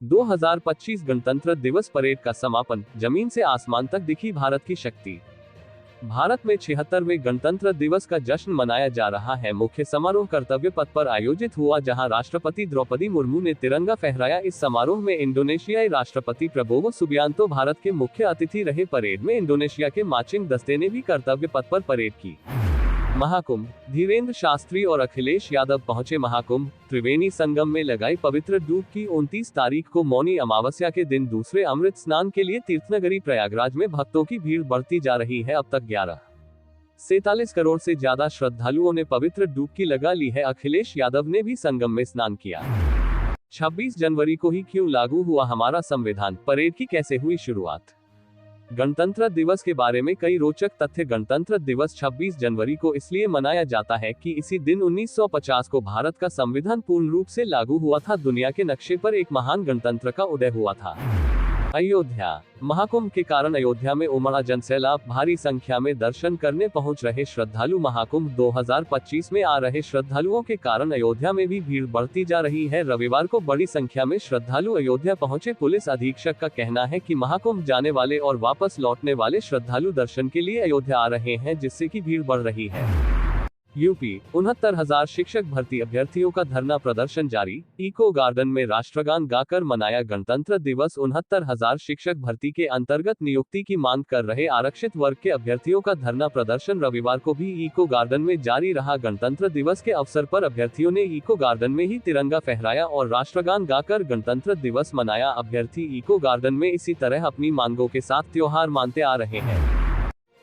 2025 गणतंत्र दिवस परेड का समापन, जमीन से आसमान तक दिखी भारत की शक्ति। भारत में 76वें गणतंत्र दिवस का जश्न मनाया जा रहा है। मुख्य समारोह कर्तव्य पथ पर आयोजित हुआ, जहां राष्ट्रपति द्रौपदी मुर्मू ने तिरंगा फहराया। इस समारोह में इंडोनेशियाई राष्ट्रपति प्रबोवो सुबियांतो भारत के मुख्य अतिथि रहे। परेड में इंडोनेशिया के मार्चिंग दस्ते ने भी कर्तव्य पथ पर परेड की। महाकुंभ, धीरेन्द्र शास्त्री और अखिलेश यादव पहुंचे महाकुंभ। त्रिवेणी संगम में लगाई पवित्र डुबकी। 29 तारीख को मौनी अमावस्या के दिन दूसरे अमृत स्नान के लिए तीर्थनगरी प्रयागराज में भक्तों की भीड़ बढ़ती जा रही है। अब तक 11.43 करोड़ से ज्यादा श्रद्धालुओं ने पवित्र डुबकी लगा ली है। अखिलेश यादव ने भी संगम में स्नान किया। 26 जनवरी को ही क्यों लागू हुआ हमारा संविधान, परेड की कैसे हुई शुरुआत। गणतंत्र दिवस के बारे में कई रोचक तथ्य। गणतंत्र दिवस 26 जनवरी को इसलिए मनाया जाता है कि इसी दिन 1950 को भारत का संविधान पूर्ण रूप से लागू हुआ था। दुनिया के नक्शे पर एक महान गणतंत्र का उदय हुआ था। अयोध्या, महाकुंभ के कारण अयोध्या में उमड़ा जनसैलाब। भारी संख्या में दर्शन करने पहुंच रहे श्रद्धालु। महाकुंभ 2025 में आ रहे श्रद्धालुओं के कारण अयोध्या में भी भीड़ बढ़ती जा रही है। रविवार को बड़ी संख्या में श्रद्धालु अयोध्या पहुंचे। पुलिस अधीक्षक का कहना है कि महाकुंभ जाने वाले और वापस लौटने वाले श्रद्धालु दर्शन के लिए अयोध्या आ रहे हैं, जिससे कि भीड़ बढ़ रही है। यूपी, 69,000 शिक्षक भर्ती अभ्यर्थियों का धरना प्रदर्शन जारी। इको गार्डन में राष्ट्रगान गाकर मनाया गणतंत्र दिवस। 69,000 शिक्षक भर्ती के अंतर्गत नियुक्ति की मांग कर रहे आरक्षित वर्ग के अभ्यर्थियों का धरना प्रदर्शन रविवार को भी इको गार्डन में जारी रहा। गणतंत्र दिवस के अवसर पर अभ्यर्थियों ने इको गार्डन में ही तिरंगा फहराया और राष्ट्रगान गाकर गणतंत्र दिवस मनाया। अभ्यर्थी इको गार्डन में इसी तरह अपनी मांगों के साथ त्योहार मानते आ रहे हैं।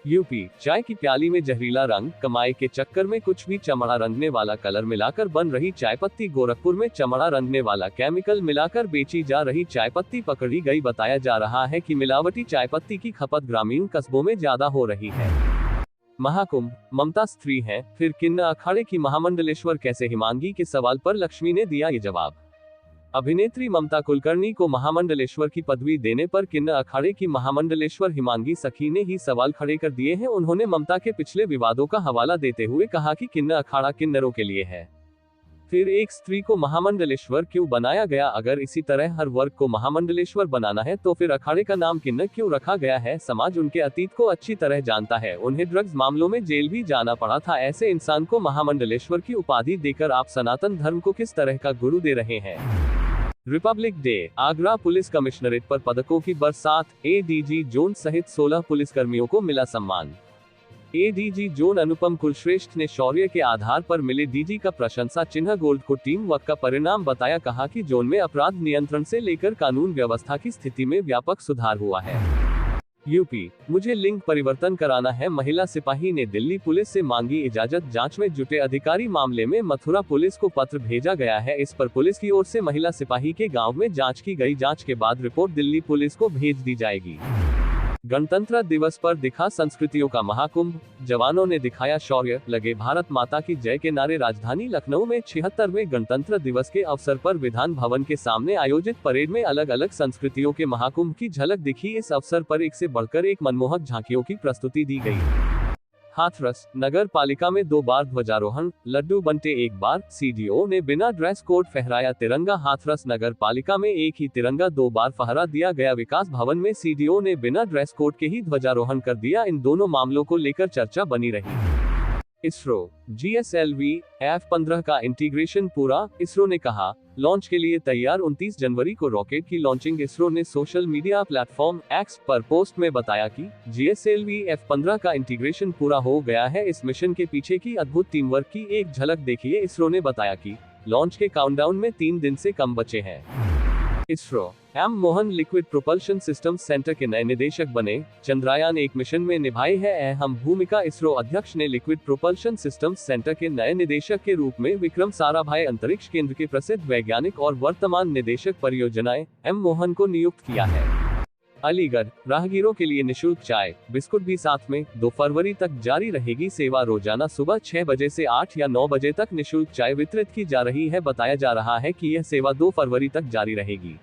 यूपी, चाय की प्याली में जहरीला रंग, कमाई के चक्कर में कुछ भी चमड़ा रंगने वाला कलर मिलाकर बन रही चायपत्ती। गोरखपुर में चमड़ा रंगने वाला केमिकल मिलाकर बेची जा रही चायपत्ती पकड़ी गई। बताया जा रहा है कि मिलावटी चायपत्ती की खपत ग्रामीण कस्बों में ज्यादा हो रही है। महाकुंभ, ममता स्त्री है, फिर किन्न अखाड़े की महामंडलेश्वर कैसे, हिमांगी के सवाल पर लक्ष्मी ने दिया ये जवाब। अभिनेत्री ममता कुलकर्णी को महामंडलेश्वर की पदवी देने पर किन्न अखाड़े की महामंडलेश्वर हिमांगी सखी ने ही सवाल खड़े कर दिए हैं। उन्होंने ममता के पिछले विवादों का हवाला देते हुए कहा कि किन्न अखाड़ा किन्नरों के लिए है, फिर एक स्त्री को महामंडलेश्वर क्यों बनाया गया। अगर इसी तरह हर वर्ग को महामंडलेश्वर बनाना है तो फिर अखाड़े का नाम किन्न क्यों रखा गया है। समाज उनके अतीत को अच्छी तरह जानता है। उन्हें ड्रग्स मामलों में जेल भी जाना पड़ा था। ऐसे इंसान को महामंडलेश्वर की उपाधि देकर आप सनातन धर्म को किस तरह का गुरु दे रहे हैं। Republic day, Agra police commissionerate पर पदकों की बरसात। एडीजी जोन सहित 16 पुलिसकर्मियों को मिला सम्मान। एडीजी जोन अनुपम कुलश्रेष्ठ ने शौर्य के आधार पर मिले डीजी का प्रशंसा चिन्ह गोल्ड को टीम वर्क का परिणाम बताया। कहा कि जोन में अपराध नियंत्रण से लेकर कानून व्यवस्था की स्थिति में व्यापक सुधार हुआ है। यूपी, मुझे लिंग परिवर्तन कराना है, महिला सिपाही ने दिल्ली पुलिस से मांगी इजाजत। जांच में जुटे अधिकारी मामले में मथुरा पुलिस को पत्र भेजा गया है। इस पर पुलिस की ओर से महिला सिपाही के गांव में जांच की गई। जांच के बाद रिपोर्ट दिल्ली पुलिस को भेज दी जाएगी। गणतंत्र दिवस पर दिखा संस्कृतियों का महाकुंभ, जवानों ने दिखाया शौर्य, लगे भारत माता की जय के नारे। राजधानी लखनऊ में 76वें गणतंत्र दिवस के अवसर पर विधान भवन के सामने आयोजित परेड में अलग अलग संस्कृतियों के महाकुंभ की झलक दिखी। इस अवसर पर एक से बढ़कर एक मनमोहक झांकियों की प्रस्तुति दी गई। हाथरस, नगर पालिका में 2 बार ध्वजारोहण, लड्डू बंटे 1 बार। सीडीओ ने बिना ड्रेस कोड फहराया तिरंगा। हाथरस नगर पालिका में एक ही तिरंगा 2 बार फहरा दिया गया। विकास भवन में सीडीओ ने बिना ड्रेस कोड के ही ध्वजारोहण कर दिया। इन दोनों मामलों को लेकर चर्चा बनी रही। इसरो, GSLV F-15 का इंटीग्रेशन पूरा, इसरो ने कहा। लॉन्च के लिए तैयार। 29 जनवरी को रॉकेट की लॉन्चिंग इसरो ने सोशल मीडिया प्लेटफॉर्म X पर पोस्ट में बताया कि GSLV F-15 का इंटीग्रेशन पूरा हो गया है। इस मिशन के पीछे की अद्भुत टीम वर्क की एक झलक देखिए। इसरो ने बताया कि लॉन्च के काउंटडाउन में 3 दिन से कम बचे हैं। ISRO, M Mohan liquid propulsion system centre के नए निदेशक बने। चंद्रयान 1 मिशन में निभाई है अहम भूमिका। इसरो अध्यक्ष ने लिक्विड प्रोपल्शन सिस्टम सेंटर के नए निदेशक के रूप में विक्रम साराभाई अंतरिक्ष केंद्र के प्रसिद्ध वैज्ञानिक और वर्तमान निदेशक परियोजनाएं एम मोहन को नियुक्त किया है। अलीगढ़, राहगीरों के लिए निशुल्क चाय बिस्कुट भी साथ में। 2 फरवरी तक जारी रहेगी सेवा। रोजाना सुबह 6 बजे से 8 या 9 बजे तक निशुल्क चाय वितरित की जा रही है। बताया जा रहा है कि यह सेवा 2 फरवरी तक जारी रहेगी।